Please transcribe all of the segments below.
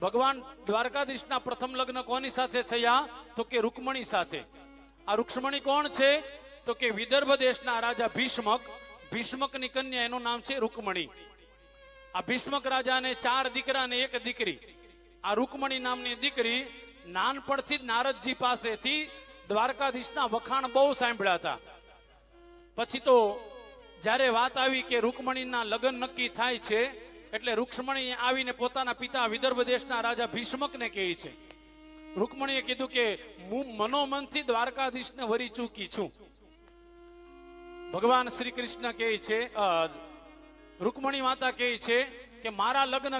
ભગવાન દ્વારકાધીશના પ્રથમ લગ્ન કોની સાથે થયા? તો કે રૂકમણી સાથે. આ રૂક્ષ્મણી કોણ છે? તો કે વિદર્ભ દેશના રાજા ભીષ્મક, ભીષ્મકની કન્યા, એનું નામ છે રૂકમણી. આ ભીષ્મક રાજાને 4 દીકરા ને 1 દીકરી. આ રૂકમણી નામની દીકરી નાનપણથી જ નારદજી પાસેથી દ્વારકાધીશના વખાણ બહુ સાંભળ્યા હતા. પછી તો જ્યારે વાત આવી કે રૂકમણીના લગ્ન નક્કી થાય છે, એટલે રૂક્ષ્મણી આવીને પોતાના પિતા વિદર્ભ દેશના રાજા ભીષ્મકને કહે છે. રૂકમણીએ કીધું કે હું મનોમનથી દ્વારકાધીશને વરી ચૂકી છું. ભગવાન શ્રી કૃષ્ણ કહે છે, રૂકમણી માતા કહે છે કે મારા લગ્ન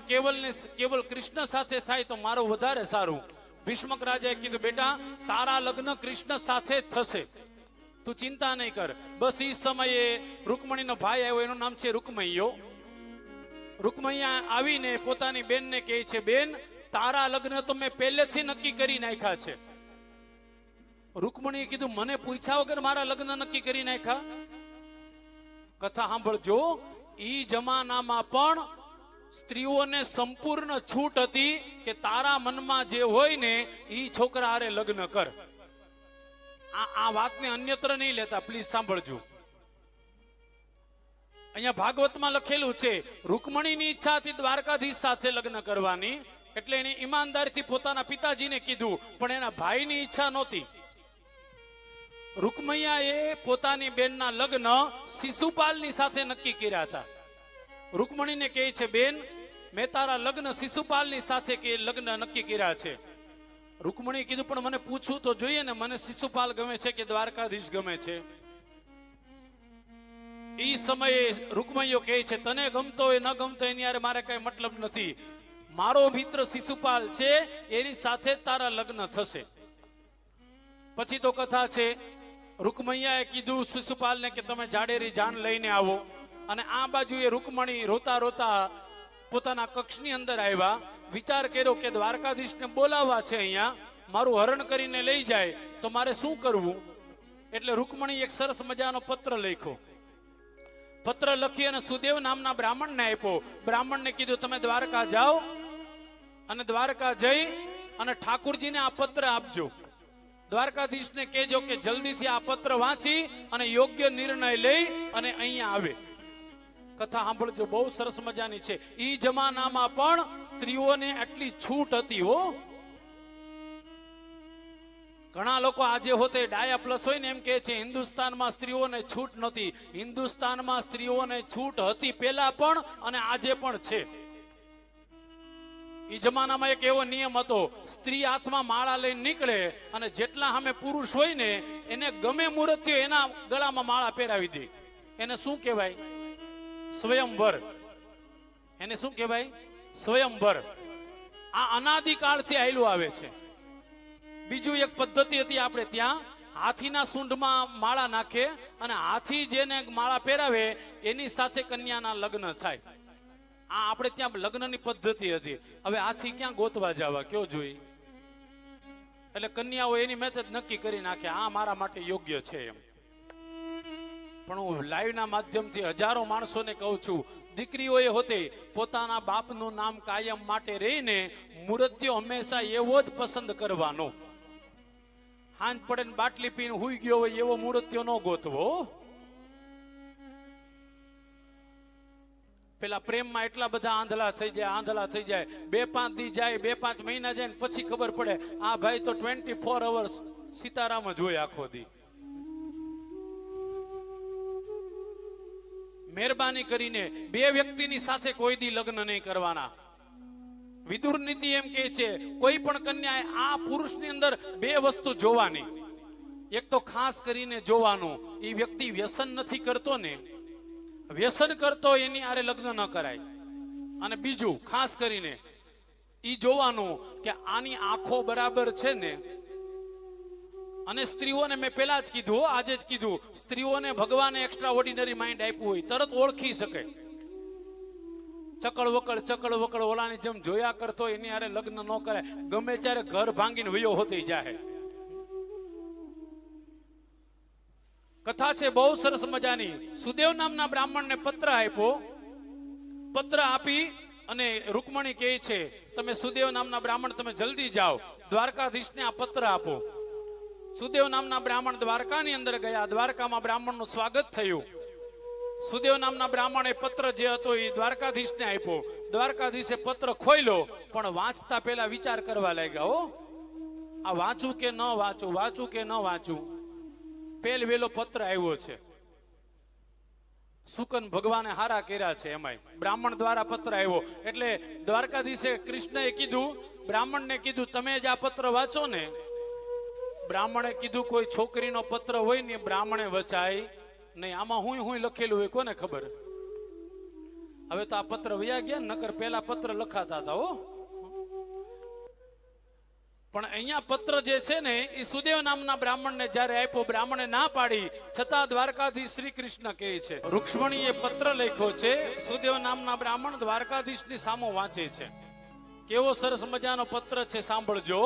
કેવલ કૃષ્ણ સાથે થાય તો મારું વધારે સારું. ભીષ્મક રાજાએ કીધું, બેટા તારા લગ્ન કૃષ્ણ સાથે જ થશે, તું ચિંતા નહીં કર. બસ એ સમયે રૂકમણીનો ભાઈ આવ્યો, એનું નામ છે રૂકમૈયો. રૂકમૈયા આવીને પોતાની બેનને કહે છે, બેન તારા લગ્ન તો મેં પહેલેથી નક્કી કરી નાખ્યા છે. રૂકમણીએ કીધું, મને પૂછ્યા વગર મારા લગ્ન નક્કી કરી નાખ્યા? કથા સાંભળજો. ઈ જમાનામાં પણ સ્ત્રીઓને સંપૂર્ણ છૂટ હતી કે તારા મનમાં જે હોય ને ઈ છોકરા હારે લગ્ન કર. આ વાતને અન્યત્ર નહીં લેતા, પ્લીઝ સાંભળજો. અહીંયા ભાગવતમાં લખેલું છે, રૂકમણીની ઈચ્છા હતી દ્વારકાધીશ સાથે લગ્ન કરવાની, એટલે એની ઈમાનદારીથી પોતાના પિતાજીને કીધું, પણ એના ભાઈની ઈચ્છા નહોતી. રૂકમૈયાએ પોતાની બેનના લગ્ન શિશુપાલની સાથે નક્કી કર્યા હતા. રૂકમણીને કહે છે, બેન મેં તારા લગ્ન શિશુપાલની સાથે લગ્ન નક્કી કર્યા છે. રૂકમણીએ કીધું, પણ મને પૂછવું તો જોઈએ ને, મને શિશુપાલ ગમે છે કે દ્વારકાધીશ ગમે છે? એ સમયે રૂકમૈયો કહે છે, તને ગમતો હોય ન ગમતો એની યારે મારે કઈ મતલબ નથી, મારો મિત્ર શિશુપાલ છે, એની સાથે તારા લગ્ન થશે. પછી તો કથા છે, રૂકમૈયાએ કીધું શિશુપાલને કે તમે જાડેરી જાન લઈને આવો. અને આ બાજુએ રૂકમણી રોતા રોતા પોતાના કક્ષની અંદર આવ્યા. વિચાર કર્યો કે દ્વારકાધીશને બોલાવવા છે, અહીંયા મારું હરણ કરીને લઈ જાય તો મારે શું કરવું? એટલે રૂકમણી એક સરસ મજાનો પત્ર લખ્યો. પત્ર લખી અને સુદેવ નામના બ્રાહ્મણને આપ્યો. બ્રાહ્મણને કીધું, તમે દ્વારકા જાઓ અને દ્વારકા જઈ અને ઠાકુરજીને આ પત્ર આપજો. દ્વારકાધીશને કહેજો કે જલ્દીથી આ પત્ર વાંચી અને યોગ્ય નિર્ણય લઈ અને અહીંયા આવે. કથા સાંભળજો, બહુ સરસ મજાની છે. ઈ જમાનામાં પણ સ્ત્રીઓને આટલી છૂટ હતી હો. ઘણા લોકો આજે હોતે ડાયા પ્લસ હોય ને એમ કહે છે હિન્દુસ્તાનમાં સ્ત્રીઓને છૂટ નથી. હિન્દુસ્તાનમાં સ્ત્રીઓને છૂટ હતી પેલા પણ અને આજે પણ છે. ઈ જમાનામાં એક એવો નિયમ હતો, સ્ત્રી હાથમાં માળા લઈને નીકળે અને જેટલા સામે પુરુષ હોય ને એને ગમે મુહૂર્ત થયો એના ગળામાં માળા પહેરાવી દે. એને શું કહેવાય? સ્વયંવર. એને શું કહેવાય? સ્વયંવર. આ અનાદિકાળથી આયલું આવે છે. બીજું એક પદ્ધતિ હતી આપણે ત્યાં, હાથીના સૂંઢમાં માળા નાખે અને હાથી જેને માળા પહેરાવે એની સાથે કન્યાના લગ્ન થાય. આ આપણે ત્યાં લગ્નની પદ્ધતિ હતી. હવે હાથી ક્યાં ગોતવા જવા, કયો જોઈ? એટલે કન્યાઓ એની મેથડ નક્કી કરી નાખે, આ મારા માટે યોગ્ય છે એમ. પણ હું લાઈવના માધ્યમથી હજારો માણસોને કહું છું, દીકરીઓએ હોતે પોતાના બાપનું નામ કાયમ માટે રહીને મૂર્તિઓ હંમેશા એવો જ પસંદ કરવાનો. હાંજ પડે ને બાટલી પીને હુઈ ગયો હોય એવો મૂર્તિઓ ન ગોતવો. પેલા પ્રેમમાં એટલા બધા આંધળા થઈ જાય. 2-5 દી જાય, 2-5 મહિના જાય ને પછી ખબર પડે આ ભાઈ તો 24 અવર્સ સીતારામ જ હોય આખો દી. મહેરબાની કરીને 2 વ્યક્તિની સાથે કોઈ દી લગ્ન નહીં કરવાના. વિદુર નીતિ એમ કહે છે, કોઈ પણ કન્યાએ આ પુરુષની અંદર 2 વસ્તુ જોવાની. એક તો ખાસ કરીને જોવાનું, એ વ્યક્તિ વ્યસન નથી કરતો ને, વ્યસન કરતો એની આરે લગ્ન ન કરાય. અને બીજું ખાસ કરીને ઈ જોવાનું કે આની આંખો બરાબર છે ને. અને સ્ત્રીઓને મેં પેલા જ કીધું, આજે જ કીધું, સ્ત્રીઓને ભગવાને એક્સ્ટ્રા ઓર્ડિનરી માઇન્ડ આપ્યું હોય, તરત ઓળખી શકે. ચકળ વકળ ઓલાની જેમ જોયા કરતો એની આરે લગ્ન ન કરાય. ગમે ત્યારે ઘર ભાંગીને વયો હોતી જાય. કથા છે બહુ સરસ મજાની. સુદેવ નામના બ્રાહ્મણને પત્ર આપ્યો. પત્ર આપી અને રૂકમણી કહે છે, તમે સુદેવ નામના બ્રાહ્મણ તમે જલ્દી જાઓ, દ્વારકાધીશને આ પત્ર આપો. સુદેવ નામના બ્રાહ્મણ દ્વારકાની અંદર ગયા. દ્વારકામાં બ્રાહ્મણનું સ્વાગત થયું. સુદેવ નામના બ્રાહ્મણે પત્ર જે હતો એ દ્વારકાધીશને આપ્યો. દ્વારકાધીશે પત્ર ખોલ્યો, પણ વાંચતા પહેલા વિચાર કરવા લાગ્યા. હો, આ વાંચું કે ન વાંચું, વાંચું કે ન વાંચું. પેલ વેલો પત્ર આવ્યો છે. સુકન ભગવાને હારા કર્યા છે. એમાંય બ્રાહ્મણ દ્વારા પત્ર આવ્યો. એટલે દ્વારકાધીશે કૃષ્ણએ કીધું, બ્રાહ્મણને કીધું, તમે જ આ પત્ર વાંચો ને. બ્રાહ્મણે કીધું, કોઈ છોકરીનો પત્ર હોય ને બ્રાહ્મણે વચાય નહીં. આમાં હું લખેલું હોય કોને ખબર. હવે તો આ પત્ર વયા ગયા, નકર પેલા પત્ર લખાતા હતા. હો, પણ અહીંયા પત્ર જે છે ને એ સુદેવ નામના બ્રાહ્મણને જ્યારે આપ્યો, બ્રાહ્મણે ના પાડી છતાં દ્વારકાધીશ શ્રી કૃષ્ણ કહે છે, રૂક્ષ્મણીએ પત્ર લખ્યો છે. સુદેવ નામના બ્રાહ્મણ દ્વારકાધીશની સામો વાંચે છે. કેવો સરસ મજાનો પત્ર છે, સાંભળજો.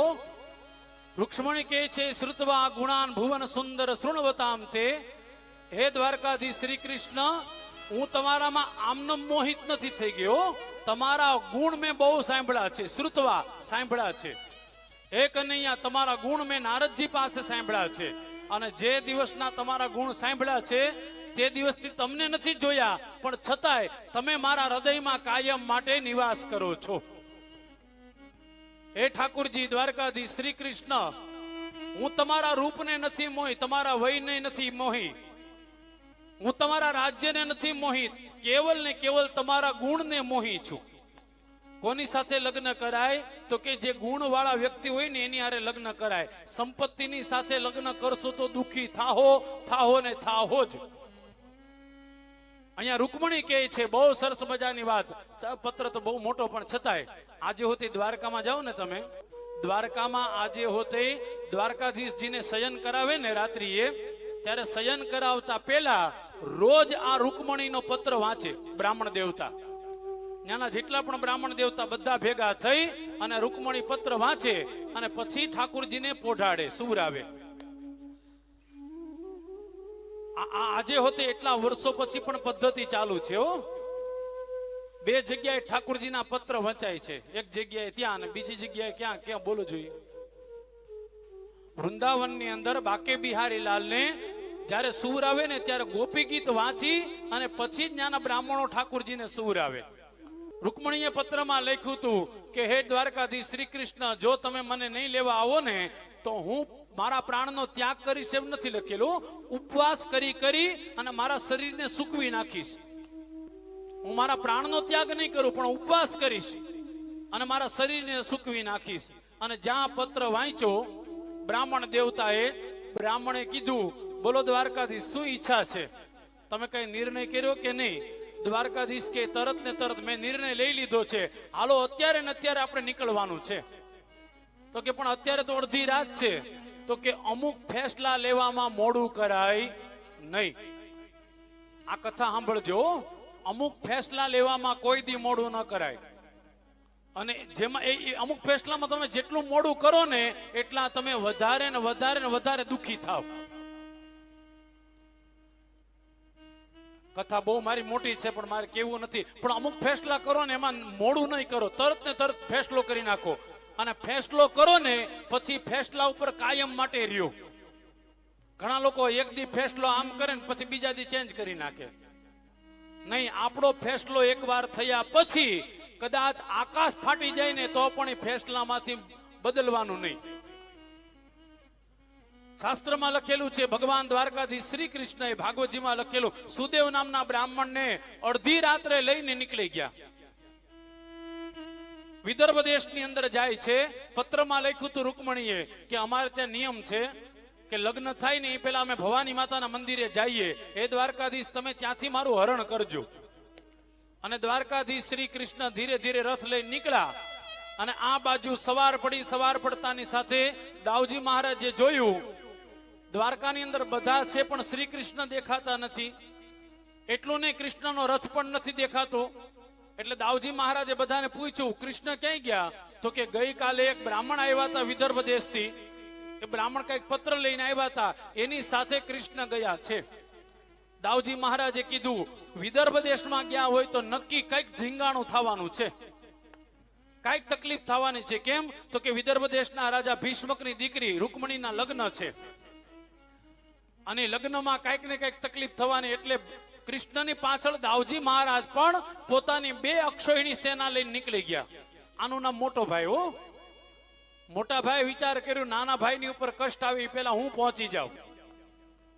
રૂક્ષ્મણી કહે છે, શ્રુત્વા ગુણાન ભુવન સુંદર શૃણવતામ તે. હે દ્વારકાધીશ શ્રી કૃષ્ણ, હું તમારામાં આમનો મોહિત નથી થઈ ગયો. તમારા ગુણ મેં બહુ સાંભળ્યા છે. શ્રુત્વા સાંભળ્યા છે. હે કનૈયા, તમારા ગુણ મેં નારદજી પાસે સાંભળ્યા છે. અને જે દિવસના તમારા ગુણ સાંભળ્યા છે તે દિવસથી તમને નથી જોયા, પણ છતાંય તમે મારા હૃદયમાં કાયમ માટે નિવાસ કરો છો. હે ઠાકુરજી દ્વારકાધીશ શ્રી કૃષ્ણ, હું તમારા રૂપને નથી મોહી, તમારા વયને નથી મોહી, હું તમારા રાજ્યને નથી મોહી, કેવલ ને કેવલ તમારા ગુણને મોહી છું. કોની સાથે લગ્ન કરાય? તો કે જે ગુણ વાળા વ્યક્તિ હોય ને એની હારે લગ્ન કરાય. સંપત્તિની સાથે લગ્ન કરશો તો દુખી થાહો ને થાહો જ. અહીંયા રૂકમણી કહે છે, બહુ સરસ મજાની વાત. પત્ર તો બહુ મોટો, પણ છતાંય આજે હોતે દ્વારકામાં જાઓ ને તમે, દ્વારકામાં આજે હોતે દ્વારકાધીશજીને શયન કરાવે ને રાત્રિએ, ત્યારે શયન કરાવતા પહેલા રોજ આ રૂકમણીનો પત્ર વાંચે બ્રાહ્મણ દેવતા. ત્યાંના જેટલા પણ બ્રાહ્મણ દેવતા બધા ભેગા થઈ અને રૂકમણી પત્ર વાંચે અને પછી ઠાકુરજીને પોઢાડે, સુવરાવે. આજે હોતે એટલા વર્ષો પછી પણ પદ્ધતિ ચાલુ છે. હો, બે જગ્યાએ ઠાકુરજીના પત્ર વંચાય છે. એક જગ્યાએ ત્યાં અને બીજી જગ્યાએ ક્યાં બોલવું જોઈએ. વૃંદાવનની અંદર બાકે બિહારી લાલને જ્યારે સુવરાવે ને ત્યારે ગોપી ગીત વાંચી અને પછી જ ત્યાંના બ્રાહ્મણો ઠાકુરજીને સુવરાવે. રૂકમણીએ પત્રમાં લખ્યું હતું કે હે દ્વારકાધીશ શ્રી કૃષ્ણ, જો તમે મને નહીં લેવા આવો ને તો હું મારા પ્રાણનો ત્યાગ કરીશ એમ નથી લખેલું. ઉપવાસ કરી અને મારા શરીરને સૂકવી નાખીશ. હું મારા પ્રાણનો ત્યાગ નહીં કરું, પણ ઉપવાસ કરીશ અને મારા શરીરને સૂકવી નાખીશ. અને જ્યાં પત્ર વાંચ્યો બ્રાહ્મણ દેવતાએ, બ્રાહ્મણે કીધું, બોલો દ્વારકાધીશ, શું ઈચ્છા છે? તમે કઈ નિર્ણય કર્યો કે નહીં? દ્વારકાધીશ કે તરત ને તરત મેં નિર્ણય લઈ લીધો છે. હાલો અત્યારે ને અત્યારે આપણે નીકળવાનું છે. તો કે પણ અત્યારે તો અડધી રાત છે. તો કે અમુક ફેસલા લેવામાં મોડું કરાય નહીં. આ કથા સાંભળજો. અમુક ફેસલા લેવામાં કોઈ દી મોડું ન કરાય. અને જેમાં એ અમુક ફેસલામાં તમે જેટલું મોડું કરો ને એટલા તમે વધારે ને વધારે દુઃખી થાવ. કથા બહુ મારી મોટી છે પણ મારે કેવું નથી. પણ અમુક ફેસલા કરો ને એમાં મોડું નહીં કરો, તરત ને તરત ફેસલો કરી નાખો. અને ફેસલો કરો ને પછી ફેસલા ઉપર કાયમ માટે રહ્યો. ઘણા લોકો એક દી ફેસલો આમ કરે ને પછી બીજા દી ચેન્જ કરી નાખે. નહીં, આપણો ફેસલો એકવાર થયા પછી કદાચ આકાશ ફાટી જાય ને તો પણ એ ફેસલામાંથી બદલવાનું નહીં. શાસ્ત્રમાં લખેલું છે, ભગવાન દ્વારકાધીશ શ્રી કૃષ્ણએ ભાગવતજીમાં લખેલું, સુદેવ નામના બ્રાહ્મણને અડધી રાત્રે લઈને નીકળી ગયા. વિદર્ભ દેશની અંદર જાય છે. પત્રમાં લખ્યું હતું રૂકમણીએ કે અમારે ત્યાં નિયમ છે કે લગ્ન થાય ને એ પેલા અમે ભવાની માતાના મંદિરે જઈએ. એ દ્વારકાધીશ તમે ત્યાંથી મારું હરણ કરજો. અને દ્વારકાધીશ શ્રી કૃષ્ણ ધીરે ધીરે રથ લઈને નીકળ્યા. અને આ બાજુ સવાર પડતાની સાથે દાઉજી મહારાજે જોયું દ્વારકાની અંદર બધા છે પણ શ્રી કૃષ્ણ દેખાતા નથી. એટલું નહીં, કૃષ્ણનો રથ પણ નથી દેખાતો. એટલે દાઉજી મહારાજે બધાને પૂછ્યું, કૃષ્ણ ક્યાંય ગયા? તો કે ગઈકાલે એક બ્રાહ્મણ આવ્યા હતા વિદર્ભ દેશથી. એ બ્રાહ્મણ કઈક પત્ર લઈને આવ્યા હતા, એની સાથે કૃષ્ણ ગયા છે. દાઉજી મહારાજે કીધું વિદર્ભ દેશમાં ગયા હોય તો નક્કી કઈક ધીંગાણું થવાનું છે, કઈક તકલીફ થવાની છે. કેમ તો કે વિદર્ભ દેશના રાજા ભીષ્મકની દીકરી રૂકમણીના લગ્ન છે અને લગ્નમાં કઈક ને કઈક તકલીફ થવાની. એટલે કૃષ્ણની પાછળ દાઉજી મહારાજ પણ પોતાની 2 અક્ષોહિણી સેના લઈને નીકળી ગયા. આનું નામ મોટો ભાઈ. હો, મોટા ભાઈ વિચાર કર્યું નાના ભાઈની ઉપર કષ્ટ આવી પેલા હું પહોંચી જાઉં.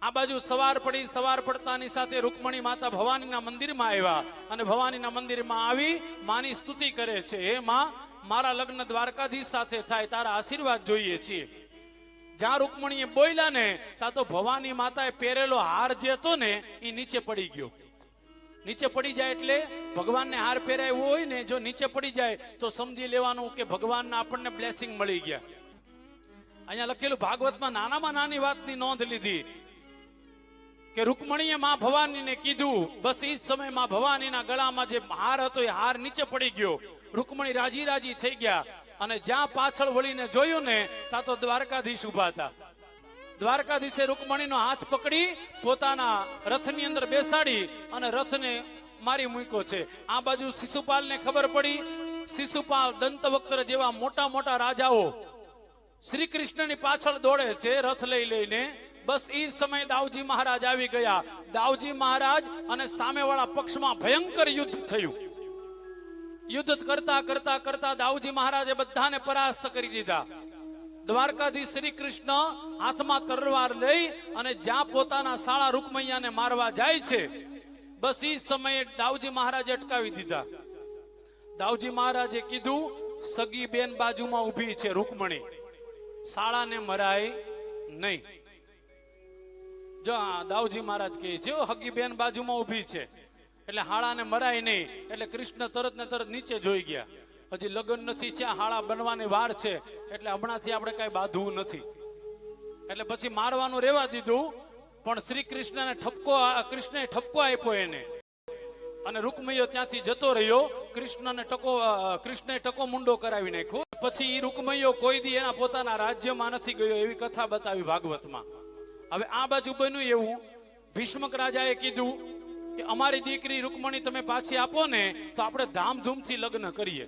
આ બાજુ સવાર પડી. સવાર પડતાની સાથે રૂકમણી માતા ભવાનીના મંદિરમાં આવ્યા અને ભવાનીના મંદિરમાં આવી માની સ્તુતિ કરે છે. હે માં, મારા લગ્ન દ્વારકાધીશ સાથે થાય, તારા આશીર્વાદ જોઈએ છીએ. જ્યાં રૂકમણીએ બોલ્યા ને ત્યાં તો ભવાની માતાએ પહેરેલો હાર જે હતો ને એ નીચે પડી ગયો. નીચે પડી જાય એટલે ભગવાનને હાર પહેરાવ્યો હોય ને, જો નીચે પડી જાય તો સમજી લેવાનું કે ભગવાનના આપણને બ્લેસિંગ મળી ગયા. અહીંયા લખેલું ભાગવતમાં નાનામાં નાની વાતની નોંધ લીધી કે રૂકમણીએ માં ભવાનીને કીધું. બસ એ જ સમય માં ભવાનીના ગળામાં જે હાર હતો એ હાર નીચે પડી ગયો. રૂકમણી રાજી રાજી થઈ ગયા અને જ્યાં પાછળ વળીને જોયું ને ત્યાં તો દ્વારકાધીશ ઉભા હતા. દ્વારકાધીશે રૂકમણીનો હાથ પકડી પોતાના રથની અંદર બેસાડી અને રથને મારી મૂક્યો છે. આ બાજુ શિશુપાલને ખબર પડી. શિશુપાલ, દંતવક્ત્ર જેવા મોટા મોટા રાજાઓ શ્રી કૃષ્ણની પાછળ દોડે છે રથ લઈ લઈને. બસ એ સમયે દાઉજી મહારાજ આવી ગયા. દાઉજી મહારાજ અને સામેવાળા પક્ષમાં ભયંકર યુદ્ધ થયું. યુદ્ધ કરતા કરતા કરતા દાઉજી મહારાજે બધાને પરાસ્ત કરી દીધા. દ્વારકાધીશ શ્રી કૃષ્ણ હાથમાં તલવાર લઈ અને જ્યાં પોતાના શાળા રૂકમૈયાને મારવા જાય છે, બસ એ સમયે દાઉજી મહારાજે અટકાવી દીધા. દાઉજી મહારાજે કીધું સગી બેન બાજુમાં ઊભી છે રૂકમણી, શાળાને મરાય નહીં. જો દાઉજી મહારાજ કહે છે હગી બેન બાજુમાં ઊભી છે એટલે હાળાને મરાય નહીં. એટલે કૃષ્ણ તરત ને તરત નીચે જોઈ ગયા. હજી લગ્ન નથી છે, હાળા બનવાની વાર છે એટલે હમણાંથી આપણે કઈ બાંધવું નથી. એટલે પછી મારવાનું રહેવા દીધું. પણ શ્રી કૃષ્ણને કૃષ્ણએ ઠપકો આપ્યો એને અને રૂકમૈયો ત્યાંથી જતો રહ્યો. કૃષ્ણએ ટકો મુંડો કરાવી નાખ્યો. પછી એ રૂકમૈયો કોઈ દી એના પોતાના રાજ્યમાં નથી ગયો એવી કથા બતાવી ભાગવતમાં. હવે આ બાજુ બન્યું એવું, ભીષ્મક રાજાએ કીધું કે અમારી દીકરી રૂકમણી તમે પાછી આપો ને તો આપણે ધામધૂમથી લગ્ન કરીએ.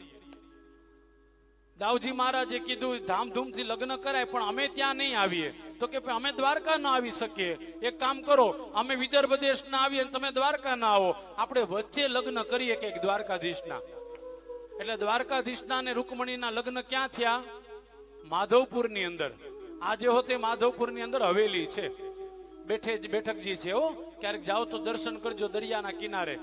દાઉજી મહારાજે કીધું ધામધૂમથી લગ્ન કરાય પણ અમે ત્યાં નહીં આવીએ. તો કે અમે દ્વારકા ના આવી શકીએ. એક કામ કરો, અમે વિદર્ભ દેશ ના આવીએ તમે દ્વારકા ના આવો, આપણે વચ્ચે લગ્ન કરીએ કે દ્વારકાધીશના. એટલે દ્વારકાધીશના અને રૂકમણીના લગ્ન ક્યાં થયા? માધવપુરની અંદર. આજે હોતે માધવપુરની અંદર હવેલી છે, બેઠકજી છે. ક્યારેક જાઓ તો દર્શન કરજો દરિયાના કિનારે.